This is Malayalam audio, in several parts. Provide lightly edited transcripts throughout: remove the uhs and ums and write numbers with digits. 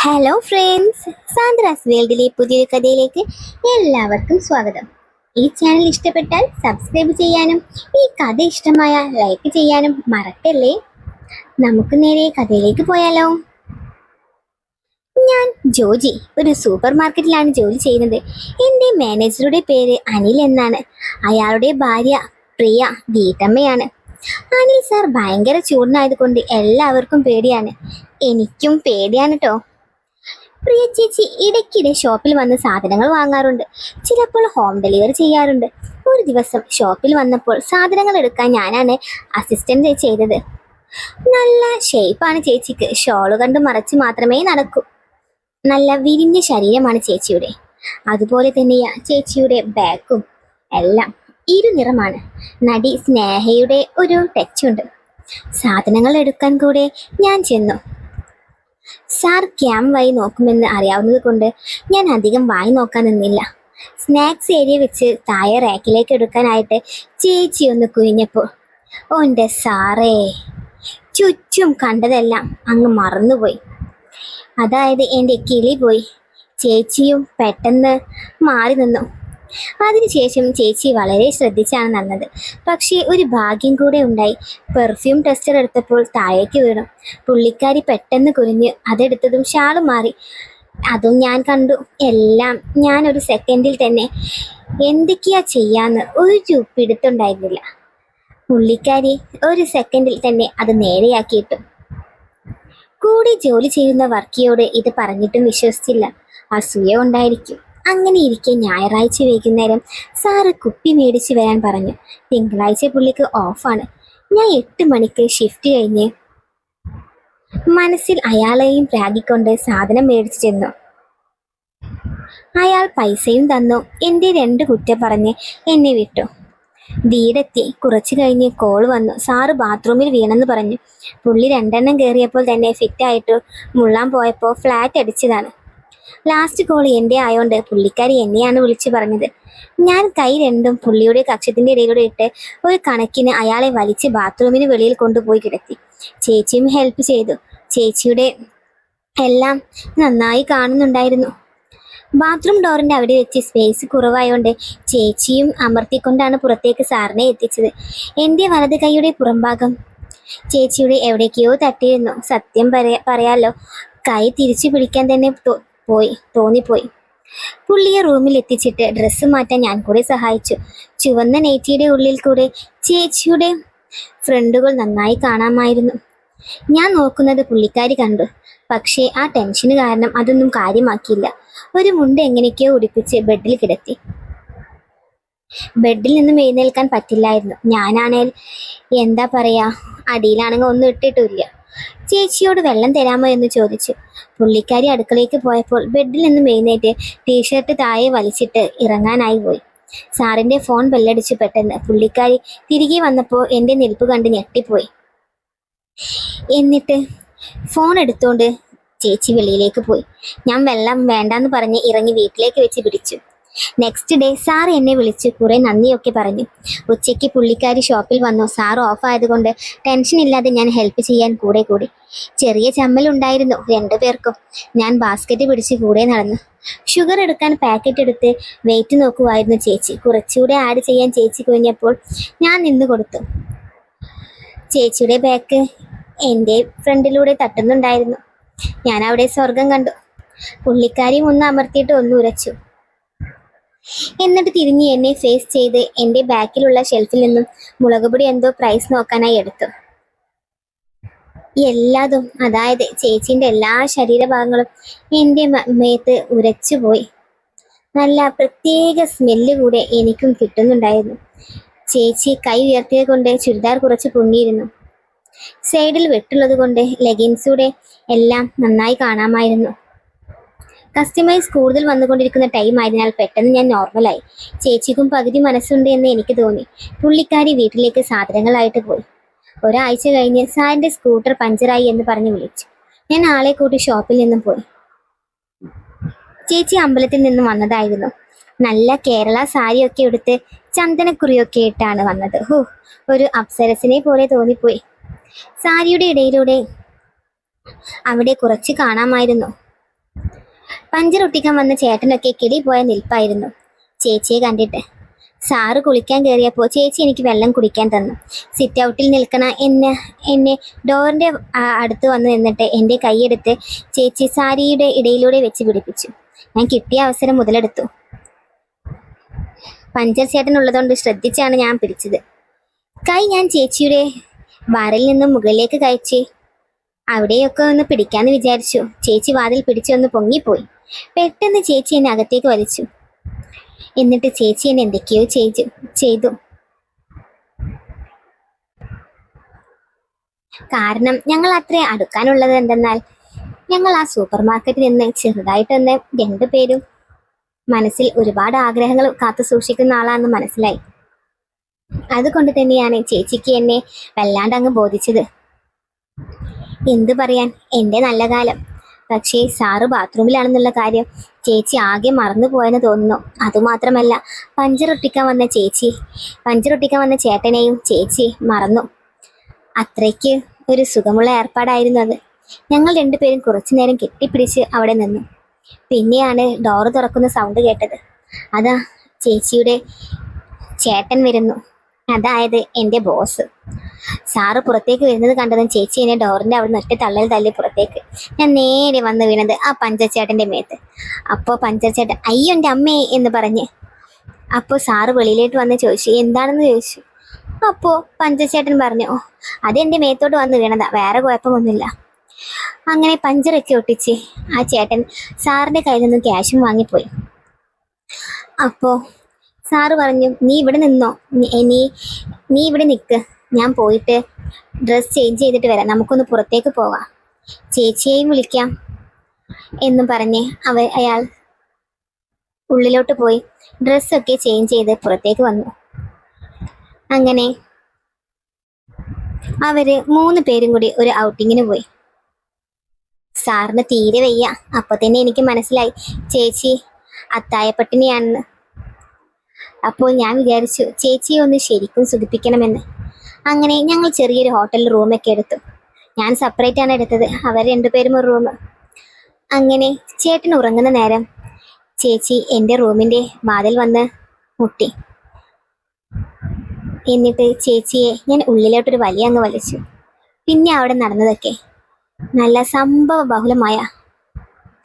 ഹലോ ഫ്രണ്ട്സ്, സാന്ദ്രാസ് വേൾഡിലെ പുതിയൊരു കഥയിലേക്ക് എല്ലാവർക്കും സ്വാഗതം. ഈ ചാനൽ ഇഷ്ടപ്പെട്ടാൽ സബ്സ്ക്രൈബ് ചെയ്യാനും ഈ കഥ ഇഷ്ടമായ ലൈക്ക് ചെയ്യാനും മറക്കല്ലേ. നമുക്ക് നേരെ കഥയിലേക്ക് പോയാലോ. ഞാൻ ജോജി ഒരു സൂപ്പർ മാർക്കറ്റിലാണ് ജോലി ചെയ്യുന്നത്. എൻ്റെ മാനേജറുടെ പേര് അനിൽ എന്നാണ്. അയാളുടെ ഭാര്യ പ്രിയ വീട്ടമ്മയാണ്. അനിൽ സാർ ഭയങ്കര ചൂടനായതുകൊണ്ട് എല്ലാവർക്കും പേടിയാണ്. എനിക്കും പേടിയാണ് കേട്ടോ. പ്രിയ ചേച്ചി ഇടയ്ക്കിടെ ഷോപ്പിൽ വന്ന് സാധനങ്ങൾ വാങ്ങാറുണ്ട്. ചിലപ്പോൾ ഹോം ഡെലിവറി ചെയ്യാറുണ്ട്. ഒരു ദിവസം ഷോപ്പിൽ വന്നപ്പോൾ സാധനങ്ങൾ എടുക്കാൻ ഞാനാണ് അസിസ്റ്റന്റ് ചെയ്തത്. നല്ല ഷേപ്പാണ് ചേച്ചിക്ക്. ഷോള് കണ്ട് മറച്ച് മാത്രമേ നടക്കൂ. നല്ല വിരിഞ്ഞ ശരീരമാണ് ചേച്ചിയുടെ. അതുപോലെ തന്നെയാ ചേച്ചിയുടെ ബാക്കും എല്ലാം ഇരുനിറമാണ്. നടി സ്നേഹയുടെ ഒരു ടച്ചുണ്ട്. സാധനങ്ങൾ എടുക്കാൻ കൂടെ ഞാൻ ചെന്നു. സാർ ക്യാം വഴി നോക്കുമെന്ന് അറിയാവുന്നത് കൊണ്ട് ഞാൻ അധികം വായി നോക്കാൻ നിന്നില്ല. സ്നാക്സ് ഏരിയ വെച്ച് താഴെ റാക്കിലേക്ക് എടുക്കാനായിട്ട് ചേച്ചി ഒന്ന് കുനിഞ്ഞപ്പോൾ ഓൻ്റെ സാറേ, ചുറ്റും കണ്ടതെല്ലാം അങ്ങ് മറന്നുപോയി. അതായത് എൻ്റെ കിളി പോയി. ചേച്ചിയും പെട്ടെന്ന് മാറി നിന്നു. അതിനുശേഷം ചേച്ചി വളരെ ശ്രദ്ധിച്ചാണ് നടന്നത്. പക്ഷേ ഒരു ഭാഗ്യം കൂടെ ഉണ്ടായി. പെർഫ്യൂം ടെസ്റ്റർ എടുത്തപ്പോൾ താഴേക്ക് വീണു. പുള്ളിക്കാരി പെട്ടെന്ന് കുനിഞ്ഞ് അതെടുത്തതും ഷാള് മാറി. അതും ഞാൻ കണ്ടു. എല്ലാം ഞാൻ ഒരു സെക്കൻഡിൽ തന്നെ എന്തൊക്കെയാ ചെയ്യാന്ന് ഒരു പിടുത്തുണ്ടായിരുന്നില്ല. പുള്ളിക്കാരി ഒരു സെക്കൻഡിൽ തന്നെ അത് നേരെയാക്കിയിട്ടു. കൂടെ ജോലി ചെയ്യുന്ന വർക്കിയോട് ഇത് പറഞ്ഞിട്ടും വിശ്വസിച്ചില്ല. അസൂയ ഉണ്ടായിരിക്കും. അങ്ങനെ ഇരിക്കെ ഞായറാഴ്ച വൈകുന്നേരം സാറ് കുപ്പി മേടിച്ച് വരാൻ പറഞ്ഞു. തിങ്കളാഴ്ച പുള്ളിക്ക് ഓഫാണ്. ഞാൻ 8 മണിക്ക് ഷിഫ്റ്റ് കഴിഞ്ഞ് മനസ്സിൽ അയാളെയും പ്രാഗിക്കൊണ്ട് സാധനം മേടിച്ചു ചെന്നു. അയാൾ പൈസയും തന്നു. എൻ്റെ 2 കുറ്റം പറഞ്ഞ് എന്നെ വിട്ടു. വീടെത്തി കുറച്ചു കഴിഞ്ഞ് കോൾ വന്നു. സാറ് ബാത്റൂമിൽ വീണെന്ന് പറഞ്ഞു. പുള്ളി 2 എണ്ണം കയറിയപ്പോൾ തന്നെ ഫിറ്റായിട്ട് മുള്ളാൻ പോയപ്പോൾ ഫ്ലാറ്റ് അടിച്ചതാണ്. ലാസ്റ്റ് കോൾ എൻ്റെ ആയോണ്ട് പുള്ളിക്കാരി എന്നെയാണ് വിളിച്ചു പറഞ്ഞത്. ഞാൻ കൈ രണ്ടും പുള്ളിയുടെ കക്ഷത്തിൻ്റെ ഇടയിലൂടെ ഇട്ട് ഒരു കണക്കിന് അയാളെ വലിച്ച് ബാത്റൂമിന് വെളിയിൽ കൊണ്ടുപോയി കിടത്തി. ചേച്ചിയും ഹെൽപ്പ് ചെയ്തു. ചേച്ചിയുടെ എല്ലാം നന്നായി കാണുന്നുണ്ടായിരുന്നു. ബാത്റൂം ഡോറിൻ്റെ അവിടെ വെച്ച് സ്പേസ് കുറവായോണ്ട് ചേച്ചിയും അമർത്തിക്കൊണ്ടാണ് പുറത്തേക്ക് സാറിനെ എത്തിച്ചത്. എൻ്റെ വലത് കൈയുടെ പുറംഭാഗം ചേച്ചിയുടെ എവിടേക്കോ തട്ടിയിരുന്നു. സത്യം പറയാലോ, കൈ തിരിച്ചു പിടിക്കാൻ തന്നെ തോന്നിപ്പോയി. പുള്ളിയെ റൂമിൽ എത്തിച്ചിട്ട് ഡ്രസ്സ് മാറ്റാൻ ഞാൻ കൂടെ സഹായിച്ചു. ചുവന്ന നെറ്റിയുടെ ഉള്ളിൽ കൂടെ ചേച്ചിയുടെ ഫ്രണ്ടുകൾ നന്നായി കാണാമായിരുന്നു. ഞാൻ നോക്കുന്നത് പുള്ളിക്കാരി കണ്ടു. പക്ഷേ ആ ടെൻഷന് കാരണം അതൊന്നും കാര്യമാക്കിയില്ല. ഒരു മുണ്ട് എങ്ങനെയൊക്കെയോ ഉടുപ്പിച്ച് ബെഡിൽ കിടത്തി. ബെഡിൽ നിന്നും എഴുന്നേൽക്കാൻ പറ്റില്ലായിരുന്നു. ഞാനാണേൽ എന്താ പറയാ, അടിയിലാണെങ്കിൽ ഒന്നും ഇട്ടിട്ടില്ല. ചേച്ചിയോട് വെള്ളം തരാമോ എന്ന് ചോദിച്ചു. പുള്ളിക്കാരി അടുക്കളയ്ക്ക് പോയപ്പോൾ ബെഡിൽ നിന്നും എഴുന്നേറ്റ് ടീഷർട്ട് താഴെ വലിച്ചിട്ട് ഇറങ്ങാനായി പോയി. സാറിൻ്റെ ഫോൺ ബെല്ലടിച്ചു. പെട്ടെന്ന് പുള്ളിക്കാരി തിരികെ വന്നപ്പോൾ എൻ്റെ നിൽപ്പ് കണ്ട് ഞെട്ടിപ്പോയി. എന്നിട്ട് ഫോൺ എടുത്തോണ്ട് ചേച്ചി വെളിയിലേക്ക് പോയി. ഞാൻ വെള്ളം വേണ്ടാന്ന് പറഞ്ഞ് ഇറങ്ങി വീട്ടിലേക്ക് വെച്ച് പിടിച്ചു. നെക്സ്റ്റ് ഡേ സാർ എന്നെ വിളിച്ച് കുറേ നന്ദിയൊക്കെ പറഞ്ഞു. ഉച്ചയ്ക്ക് പുള്ളിക്കാരി ഷോപ്പിൽ വന്നു. സാർ ഓഫ് ആയതുകൊണ്ട് ടെൻഷൻ ഇല്ലാതെ ഞാൻ ഹെൽപ്പ് ചെയ്യാൻ കൂടെ കൂടി. ചെറിയ ചമ്മലുണ്ടായിരുന്നു 2 പേർക്കും. ഞാൻ ബാസ്ക്കറ്റ് പിടിച്ച് കൂടെ നടന്നു. ഷുഗർ എടുക്കാൻ പാക്കറ്റ് എടുത്ത് വെയിറ്റ് നോക്കുമായിരുന്നു ചേച്ചി. കുറച്ചുകൂടെ ആഡ് ചെയ്യാൻ ചേച്ചി കുഞ്ഞപ്പോൾ ഞാൻ നിന്ന് കൊടുത്തു. ചേച്ചിയുടെ ബാക്ക് എൻ്റെ ഫ്രണ്ടിലൂടെ തട്ടുന്നുണ്ടായിരുന്നു. ഞാൻ അവിടെ സ്വർഗം കണ്ടു. പുള്ളിക്കാരി ഒന്ന് അമർത്തിയിട്ട് ഒന്ന് ഉരച്ചു. എന്നിട്ട് തിരിഞ്ഞ് എന്നെ ഫേസ് ചെയ്ത് എൻ്റെ ബാക്കിലുള്ള ഷെൽഫിൽ നിന്നും മുളകുപൊടി എന്തോ പ്രൈസ് നോക്കാനായി എടുത്തു. എല്ലാതും, അതായത് ചേച്ചീൻ്റെ എല്ലാ ശരീരഭാഗങ്ങളും എൻ്റെ മേത്ത് ഉരച്ചുപോയി. നല്ല പ്രത്യേക സ്മെല്ല് കൂടെ എനിക്കും കിട്ടുന്നുണ്ടായിരുന്നു. ചേച്ചി കൈ ഉയർത്തിയത് കൊണ്ട് ചുരിദാർ കുറച്ച് പൊങ്ങിയിരുന്നു. സൈഡിൽ വെട്ടുള്ളത് കൊണ്ട് ലെഗിൻസൂടെ എല്ലാം നന്നായി കാണാമായിരുന്നു. കസ്റ്റമേഴ്സ് കൂടുതൽ വന്നുകൊണ്ടിരിക്കുന്ന ടൈം ആയതിനാൽ പെട്ടെന്ന് ഞാൻ നോർമലായി. ചേച്ചിക്കും പകുതി മനസ്സുണ്ട് എന്ന് എനിക്ക് തോന്നി. പുള്ളിക്കാരി വീട്ടിലേക്ക് സാധനങ്ങളായിട്ട് പോയി. ഒരാഴ്ച കഴിഞ്ഞ് സാറിൻ്റെ സ്കൂട്ടർ പഞ്ചറായി എന്ന് പറഞ്ഞ് വിളിച്ചു. ഞാൻ ആളെ കൂട്ടി ഷോപ്പിൽ നിന്നും പോയി. ചേച്ചി അമ്പലത്തിൽ നിന്നും വന്നതായിരുന്നു. നല്ല കേരള സാരിയൊക്കെ എടുത്ത് ചന്ദനക്കുറിയൊക്കെ ഇട്ടാണ് വന്നത്. ഒരു അപ്സരസിനെ പോലെ തോന്നിപ്പോയി. സാരിയുടെ ഇടയിലൂടെ അവിടെ കുറച്ച് കാണാമായിരുന്നു. പഞ്ചർ ഒട്ടിക്കാൻ വന്ന ചേട്ടനൊക്കെ കിളി പോയ നിൽപ്പായിരുന്നു ചേച്ചിയെ കണ്ടിട്ട്. സാറ് കുളിക്കാൻ കയറിയപ്പോൾ ചേച്ചി എനിക്ക് വെള്ളം കുടിക്കാൻ തന്നു. സിറ്റ് ഔട്ടിൽ നിൽക്കണ എന്നെ ഡോറിൻ്റെ അടുത്ത് വന്ന് നിന്നിട്ട് എൻ്റെ കൈയെടുത്ത് ചേച്ചി സാരിയുടെ ഇടയിലൂടെ വെച്ച് പിടിപ്പിച്ചു. ഞാൻ കിട്ടിയ അവസരം മുതലെടുത്തു. പഞ്ചർ ചേട്ടൻ ഉള്ളതുകൊണ്ട് ശ്രദ്ധിച്ചാണ് ഞാൻ പിടിച്ചത്. കൈ ഞാൻ ചേച്ചിയുടെ വാറിൽ നിന്നും മുകളിലേക്ക് കയറ്റി അവിടെയൊക്കെ ഒന്ന് പിടിക്കാന്ന് വിചാരിച്ചു. ചേച്ചി വാതിൽ പിടിച്ചൊന്ന് പൊങ്ങിപ്പോയി. പെട്ടെന്ന് ചേച്ചി എന്നെ അകത്തേക്ക് വലിച്ചു. എന്നിട്ട് ചേച്ചി എന്നെ എന്തൊക്കെയോ ചെയ്തു. കാരണം ഞങ്ങൾ അത്രേ അടുക്കാനുള്ളത് എന്തെന്നാൽ ഞങ്ങൾ ആ സൂപ്പർ മാർക്കറ്റിൽ നിന്ന് ചെറുതായിട്ടൊന്ന് രണ്ടുപേരും മനസ്സിൽ ഒരുപാട് ആഗ്രഹങ്ങൾ കാത്തു സൂക്ഷിക്കുന്ന ആളാണെന്ന് മനസ്സിലായി. അതുകൊണ്ട് തന്നെയാണ് ചേച്ചിക്ക് എന്നെ വല്ലാണ്ട് അങ്ങ് ബോധിച്ചത്. എന്തു പറയാൻ, എൻ്റെ നല്ല കാലം. പക്ഷേ സാറ് ബാത്റൂമിലാണെന്നുള്ള കാര്യം ചേച്ചി ആകെ മറന്നു പോയെന്ന് തോന്നുന്നു. അതുമാത്രമല്ല, പഞ്ചറൊട്ടിക്കാൻ വന്ന ചേട്ടനെയും ചേച്ചി മറന്നു. അത്രയ്ക്ക് ഒരു സുഖമുള്ള ഏർപ്പാടായിരുന്നു അത്. ഞങ്ങൾ രണ്ടുപേരും കുറച്ചു നേരം കെട്ടിപ്പിടിച്ച് അവിടെ നിന്നു. പിന്നെയാണ് ഡോറ് തുറക്കുന്ന സൗണ്ട് കേട്ടത്. അതാ ചേച്ചിയുടെ ചേട്ടൻ വരുന്നു, അതായത് എൻ്റെ ബോസ്. സാറ് പുറത്തേക്ക് വരുന്നത് കണ്ടതും ചേച്ചി എന്നെ ഡോറിൻ്റെ അവിടെ നിന്ന് ഒറ്റ തള്ളൽ തള്ളി പുറത്തേക്ക്. ഞാൻ നേരെ വന്ന് വീണത് ആ പഞ്ചർച്ചേട്ടൻ്റെ മേത്ത്. അപ്പോൾ പഞ്ചർച്ചേട്ടൻ അയ്യോ എൻ്റെ അമ്മേ എന്ന് പറഞ്ഞ്. അപ്പോൾ സാറ് വെളിയിലേക്ക് വന്ന് ചോദിച്ചു, എന്താണെന്ന് ചോദിച്ചു. അപ്പോൾ പഞ്ചർച്ചേട്ടൻ പറഞ്ഞു, ഓ അതെൻ്റെ മേത്തോട്ട് വന്ന് വീണതാ, വേറെ കുഴപ്പമൊന്നുമില്ല. അങ്ങനെ പഞ്ചറൊക്കെ ഒട്ടിച്ച് ആ ചേട്ടൻ സാറിൻ്റെ കയ്യിൽ നിന്നും ക്യാഷും വാങ്ങിപ്പോയി. അപ്പോൾ സാറ് പറഞ്ഞു, നീ ഇവിടെ നിന്നോ, നീ ഇവിടെ നിൽക്ക്, ഞാൻ പോയിട്ട് ഡ്രസ്സ് ചേഞ്ച് ചെയ്തിട്ട് വരാം, നമുക്കൊന്ന് പുറത്തേക്ക് പോവാം, ചേച്ചിയെയും വിളിക്കാം എന്നും പറഞ്ഞ് അയാൾ ഉള്ളിലോട്ട് പോയി ഡ്രസ്സൊക്കെ ചേഞ്ച് ചെയ്ത് പുറത്തേക്ക് വന്നു. അങ്ങനെ അവര് 3 പേരും കൂടി ഒരു ഔട്ടിങ്ങിന് പോയി. സാറിന് തീരെ വയ്യ. അപ്പൊ തന്നെ എനിക്ക് മനസ്സിലായി ചേച്ചി അത്തായപ്പട്ടിണിയാണെന്ന്. അപ്പോൾ ഞാൻ വിചാരിച്ചു ചേച്ചിയെ ഒന്ന് ശരിക്കും സുഖിപ്പിക്കണമെന്ന്. അങ്ങനെ ഞങ്ങൾ ചെറിയൊരു ഹോട്ടലിൽ റൂമൊക്കെ എടുത്തു. ഞാൻ സെപ്പറേറ്റ് ആണ് എടുത്തത്, അവർ 2 പേരും ഒരു റൂം. അങ്ങനെ ചേട്ടൻ ഉറങ്ങുന്ന നേരം ചേച്ചി എൻ്റെ റൂമിൻ്റെ വാതിൽ വന്ന് മുട്ടി. എന്നിട്ട് ചേച്ചിയെ ഞാൻ ഉള്ളിലോട്ടൊരു വലിയ അങ്ങ് വലിച്ചു. പിന്നെ അവിടെ നടന്നതൊക്കെ നല്ല സംഭവ ബഹുലമായ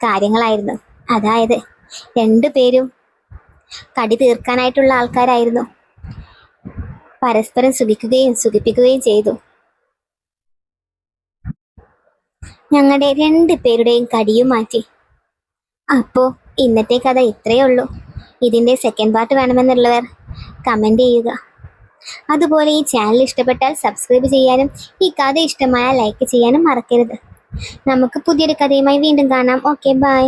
കാര്യങ്ങളായിരുന്നു. അതായത് 2 പേരും കടി തീർക്കാനായിട്ടുള്ള ആൾക്കാരായിരുന്നു. പരസ്പരം സുഖിപ്പിക്കുകയും ചെയ്തു. ഞങ്ങളുടെ 2 പേരുടെയും കടിയും മാറ്റി. അപ്പോൾ ഇന്നത്തെ കഥ ഇത്രയേ ഉള്ളൂ. ഇതിൻ്റെ സെക്കൻഡ് പാർട്ട് വേണമെന്നുള്ളവർ കമൻറ്റ് ചെയ്യുക. അതുപോലെ ഈ ചാനൽ ഇഷ്ടപ്പെട്ടാൽ സബ്സ്ക്രൈബ് ചെയ്യാനും ഈ കഥ ഇഷ്ടമായ ലൈക്ക് ചെയ്യാനും മറക്കരുത്. നമുക്ക് പുതിയൊരു കഥയുമായി വീണ്ടും കാണാം. Okay, by.